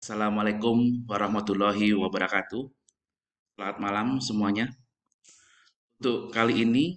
Assalamualaikum warahmatullahi wabarakatuh. Selamat malam semuanya. Untuk kali ini,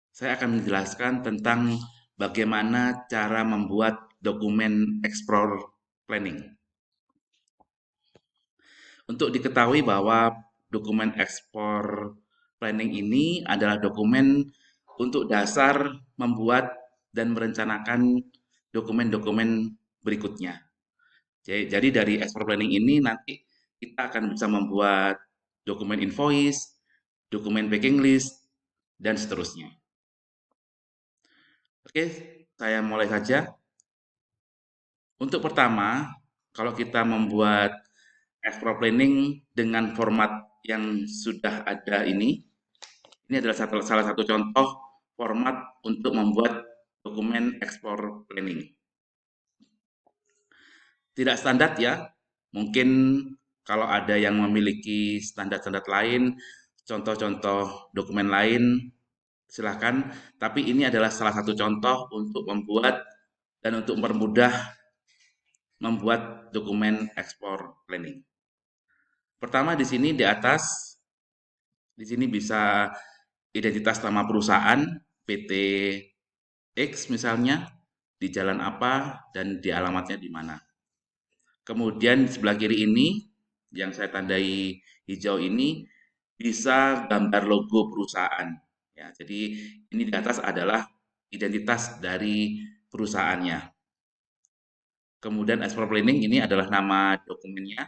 saya akan menjelaskan tentang bagaimana cara membuat dokumen explore planning. Untuk diketahui bahwa dokumen explore planning ini adalah dokumen untuk dasar membuat dan merencanakan dokumen-dokumen berikutnya. Jadi dari explore planning ini nanti kita akan bisa membuat dokumen invoice, dokumen packing list, dan seterusnya. Oke, saya mulai saja. Untuk pertama, kalau kita membuat explore planning dengan format yang sudah ada ini adalah salah satu contoh format untuk membuat dokumen explore planning. Tidak standar ya, mungkin kalau ada yang memiliki standar-standar lain, contoh-contoh dokumen lain, silahkan. Tapi ini adalah salah satu contoh untuk membuat dan untuk mempermudah membuat dokumen ekspor planning. Pertama di sini di atas, di sini bisa identitas nama perusahaan, PT X misalnya, di jalan apa, dan di alamatnya di mana. Kemudian di sebelah kiri ini, yang saya tandai hijau ini, bisa gambar logo perusahaan. Ya, jadi ini di atas adalah identitas dari perusahaannya. Kemudian explore planning ini adalah nama dokumennya.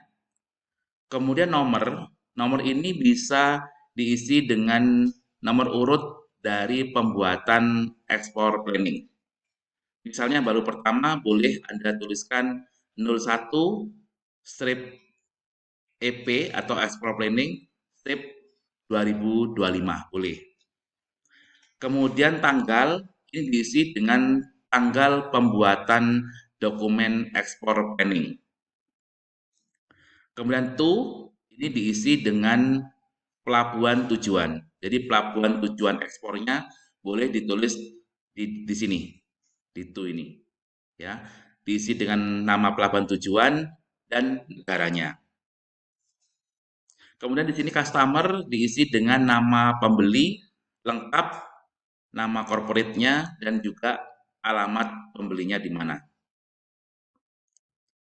Kemudian nomor ini bisa diisi dengan nomor urut dari pembuatan explore planning. Misalnya baru pertama boleh Anda tuliskan 01 strip EP atau explore planning strip 2025 boleh. Kemudian tanggal ini diisi dengan tanggal pembuatan dokumen ekspor planning. Kemudian to ini diisi dengan pelabuhan tujuan. Jadi pelabuhan tujuan ekspornya boleh ditulis di sini, di to ini. Ya, diisi dengan nama pelabuhan tujuan dan negaranya. Kemudian di sini customer diisi dengan nama pembeli lengkap, nama corporate-nya, dan juga alamat pembelinya di mana.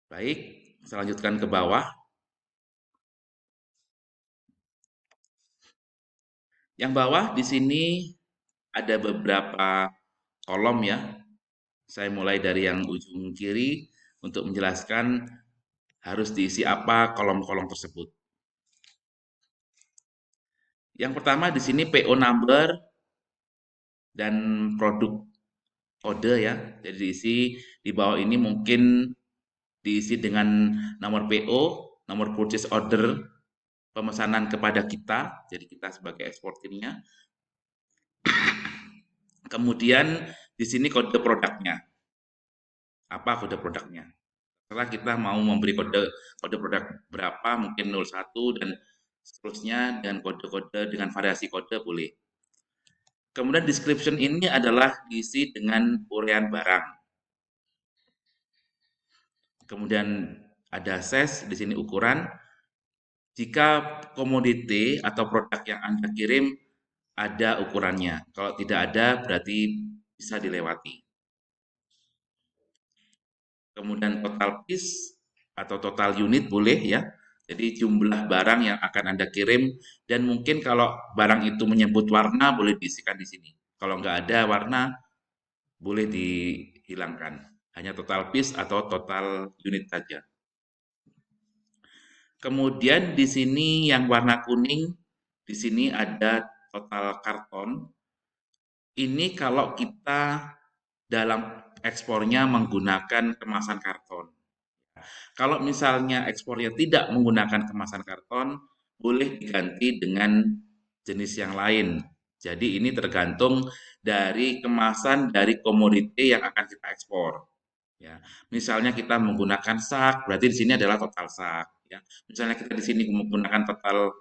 Baik, saya lanjutkan ke bawah. Yang bawah di sini ada beberapa kolom ya. Saya mulai dari yang ujung kiri untuk menjelaskan harus diisi apa kolom-kolom tersebut. Yang pertama di sini PO number dan produk kode ya. Jadi diisi di bawah ini mungkin diisi dengan nomor PO, nomor purchase order, pemesanan kepada kita, jadi kita sebagai eksportirnya. Kemudian di sini kode produknya. Apa kode produknya? Setelah kita mau memberi kode produk berapa, mungkin 01 dan seterusnya dengan kode-kode dengan variasi kode boleh. Kemudian description ini adalah diisi dengan uraian barang. Kemudian ada size di sini ukuran. Jika komoditi atau produk yang Anda kirim ada ukurannya. Kalau tidak ada berarti bisa dilewati. Kemudian total piece atau total unit boleh ya. Jadi jumlah barang yang akan Anda kirim dan mungkin kalau barang itu menyebut warna boleh diisikan di sini. Kalau nggak ada warna boleh dihilangkan. Hanya total piece atau total unit saja. Kemudian di sini yang warna kuning, di sini ada total karton. Ini kalau kita dalam ekspornya menggunakan kemasan karton. Kalau misalnya ekspornya tidak menggunakan kemasan karton, boleh diganti dengan jenis yang lain. Jadi ini tergantung dari kemasan dari komoditi yang akan kita ekspor. Ya, misalnya kita menggunakan sak, berarti di sini adalah total sak. Ya, misalnya kita di sini menggunakan total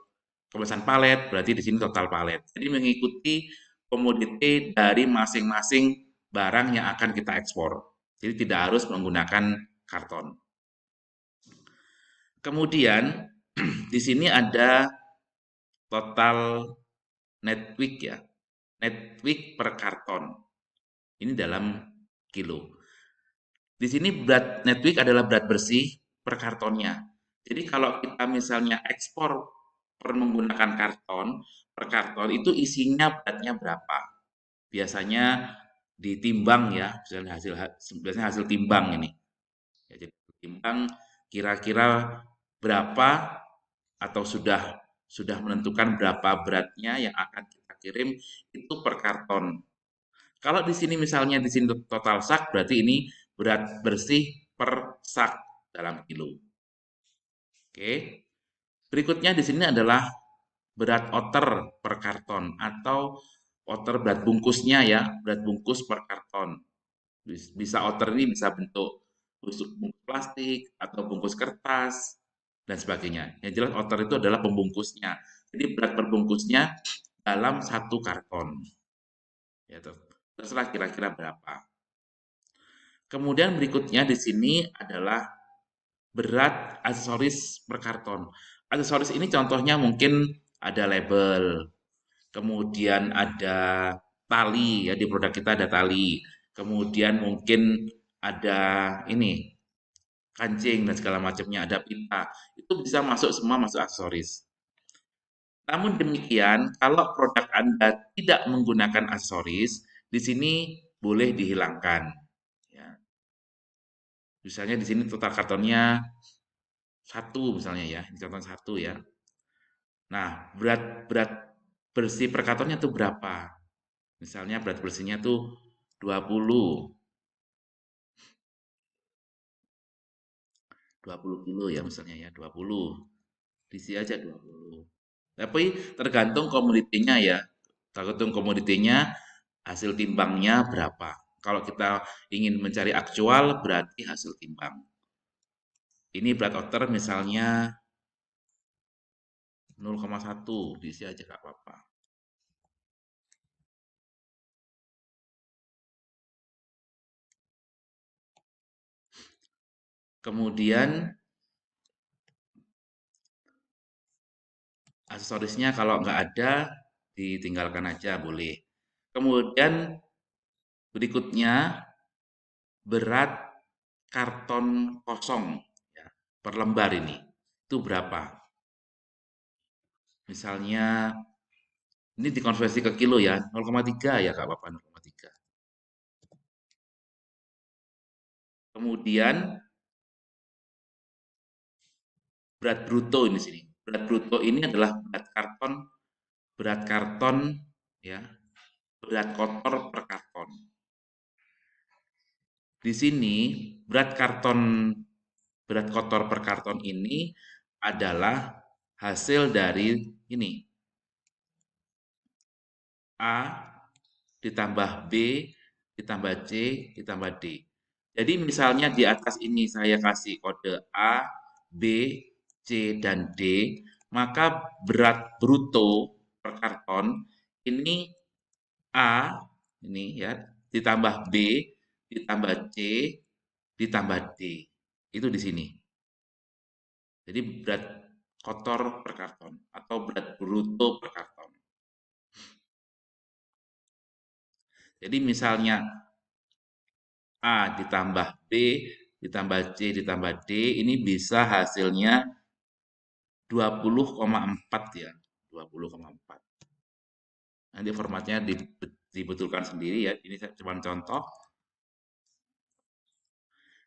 kemasan palet, berarti di sini total palet. Jadi mengikuti komoditi dari masing-masing barang yang akan kita ekspor. Jadi tidak harus menggunakan karton. Kemudian di sini ada total net week ya. Net week per karton. Ini dalam kilo. Di sini berat net week adalah berat bersih per kartonnya. Jadi kalau kita misalnya ekspor per menggunakan karton, per karton itu isinya beratnya berapa? Biasanya ditimbang ya, biasanya hasil timbang ini. Ya, jadi timbang kira-kira berapa atau sudah menentukan berapa beratnya yang akan kita kirim itu per karton. Kalau di sini misalnya di sini total sak berarti ini berat bersih per sak dalam kilo. Oke. Berikutnya di sini adalah berat outer per karton atau outer berat bungkusnya ya, berat bungkus per karton. Bisa outer ini bisa bentuk bungkus plastik atau bungkus kertas dan sebagainya. Yang jelas outer itu adalah pembungkusnya. Jadi berat perbungkusnya dalam satu karton. Ya, terserah kira-kira berapa. Kemudian berikutnya di sini adalah berat aksesoris per karton. Aksesoris ini contohnya mungkin ada label, kemudian ada tali, ya di produk kita ada tali, kemudian mungkin ada ini kancing dan segala macamnya, ada pita. Itu bisa masuk semua masuk aksesoris. Namun demikian, kalau produk Anda tidak menggunakan aksesoris, di sini boleh dihilangkan. Ya. Misalnya di sini total kartonnya satu misalnya ya, ini contoh satu ya. Nah, berat berat bersih per kartonnya tuh berapa? Misalnya berat bersihnya tuh 20, 20 kilo ya misalnya ya, 20. Diisi aja 20. Tapi tergantung komoditinya ya. Tergantung komoditinya, hasil timbangnya berapa. Kalau kita ingin mencari aktual, berarti hasil timbang. Ini berat outer misalnya 0,1, diisi aja gak apa-apa. Kemudian aksesorisnya kalau nggak ada, ditinggalkan aja boleh. Kemudian berikutnya berat karton kosong ya, per lembar ini. Itu berapa? Misalnya ini dikonversi ke kilo ya, 0,3 ya Kak Bapak, 0,3. Kemudian berat bruto ini sini. Berat bruto ini adalah berat karton ya, berat kotor per karton. Di sini berat kotor per karton ini adalah hasil dari ini A ditambah B ditambah C ditambah D. Jadi misalnya di atas ini saya kasih kode A, B, C, dan D, maka berat bruto per karton ini A ini ya ditambah B ditambah C ditambah D. Itu di sini. Jadi berat kotor per karton atau berat bruto per karton. Jadi misalnya A ditambah B ditambah C ditambah D ini bisa hasilnya 20,4 ya. 20,4. Nanti formatnya dibetulkan sendiri ya. Ini cuma contoh.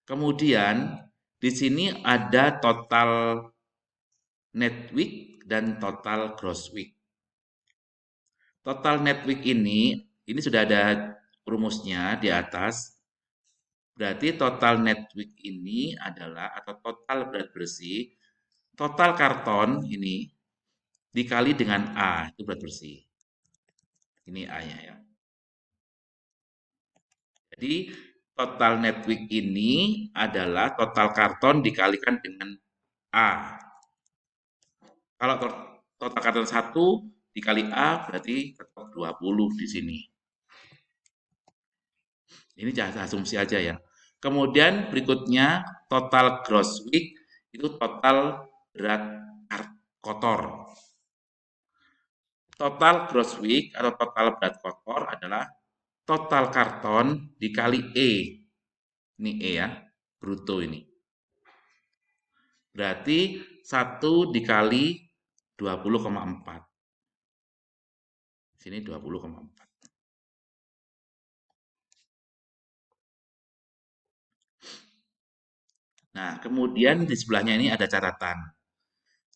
Kemudian di sini ada total net week dan total gross week. Total net week ini sudah ada rumusnya di atas. Berarti total net week ini adalah atau total berat bersih, total karton ini dikali dengan A, itu berat bersih. Ini A-nya ya. Jadi total net week ini adalah total karton dikalikan dengan A. Kalau total karton 1 dikali A berarti tetap 20 di sini. Ini asumsi aja ya. Kemudian berikutnya total gross week Itu total berat kotor. Total gross weight atau total berat kotor adalah total karton dikali E. Ini E ya, bruto ini. Berarti 1 dikali 20,4. Sini 20,4. Nah, kemudian di sebelahnya ini ada catatan.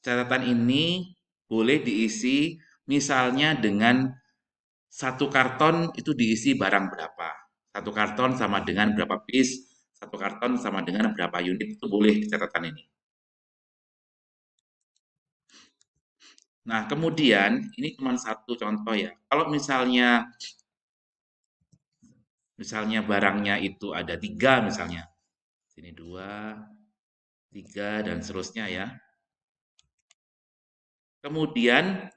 Catatan ini boleh diisi misalnya dengan satu karton itu diisi barang berapa. Satu karton sama dengan berapa piece, satu karton sama dengan berapa unit, itu boleh di catatan ini. Nah, kemudian ini cuma satu contoh ya. Kalau misalnya barangnya itu ada 3 misalnya. Sini 2, 3, dan seterusnya ya. Kemudian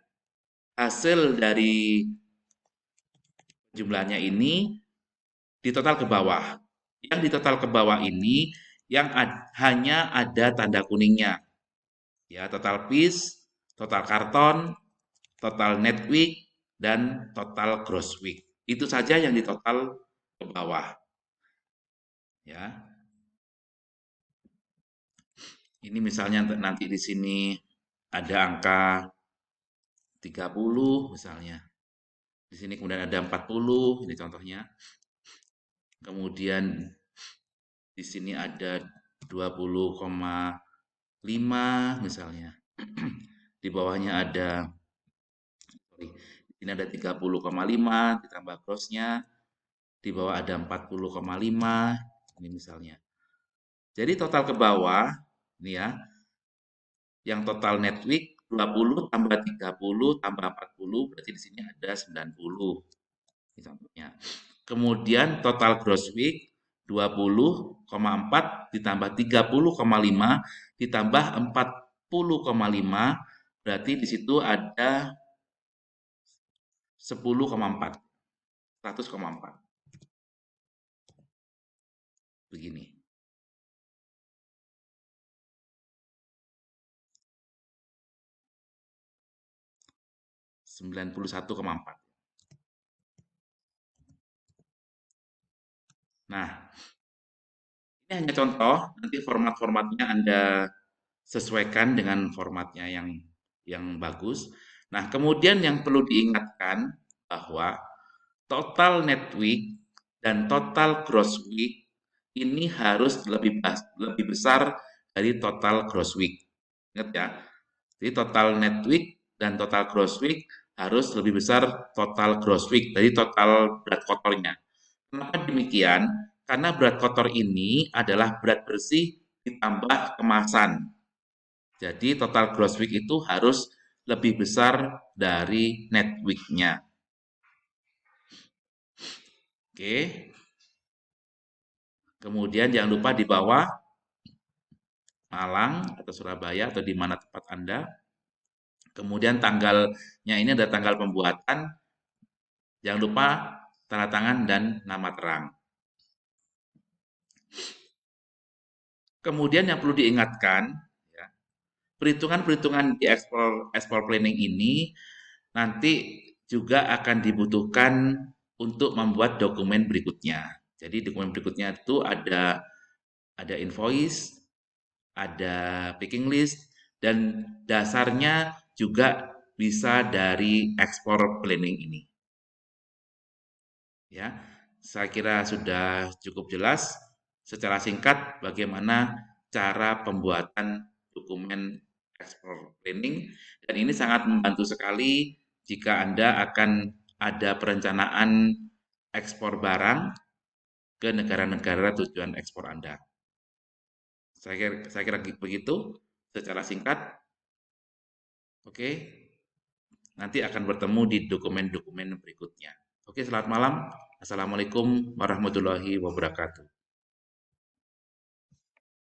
hasil dari jumlahnya ini di total ke bawah. Yang di total ke bawah ini yang hanya ada tanda kuningnya. Ya, total piece, total karton, total net week, dan total gross week. Itu saja yang di total ke bawah. Ya. Ini misalnya nanti di sini ada angka 30 misalnya. Di sini kemudian ada 40, ini contohnya. Kemudian di sini ada 20,5 misalnya. Di bawahnya ada, sorry, di sini ada 30,5 ditambah grossnya. Di bawah ada 40,5, ini misalnya. Jadi total ke bawah, ini ya, yang total net week 20 tambah 30 tambah 40, berarti di sini ada 90. Ini contohnya. Kemudian total gross week 20,4 ditambah 30,5 ditambah 40,5, berarti di situ ada 10,4, 100,4. Begini. 91,4. Nah, ini hanya contoh, nanti format-formatnya Anda sesuaikan dengan formatnya yang bagus. Nah, kemudian yang perlu diingatkan bahwa total net week dan total gross week ini harus lebih besar dari total gross week. Ingat ya. Jadi total net week dan total gross week harus lebih besar total gross week dari total berat kotornya. Kenapa demikian? Karena berat kotor ini adalah berat bersih ditambah kemasan. Jadi total gross week itu harus lebih besar dari net week-nya. Oke. Kemudian jangan lupa di bawah Malang atau Surabaya atau di mana tempat Anda. Kemudian tanggalnya ini ada tanggal pembuatan. Jangan lupa tanda tangan dan nama terang. Kemudian yang perlu diingatkan, ya, perhitungan-perhitungan di ekspor planning ini nanti juga akan dibutuhkan untuk membuat dokumen berikutnya. Jadi dokumen berikutnya itu ada invoice, ada packing list, dan dasarnya juga bisa dari ekspor planning ini. Ya, saya kira sudah cukup jelas secara singkat bagaimana cara pembuatan dokumen ekspor planning, dan ini sangat membantu sekali jika Anda akan ada perencanaan ekspor barang ke negara-negara tujuan ekspor Anda. Saya kira begitu secara singkat. Oke, nanti akan bertemu di dokumen-dokumen berikutnya. Oke, selamat malam. Assalamualaikum warahmatullahi wabarakatuh.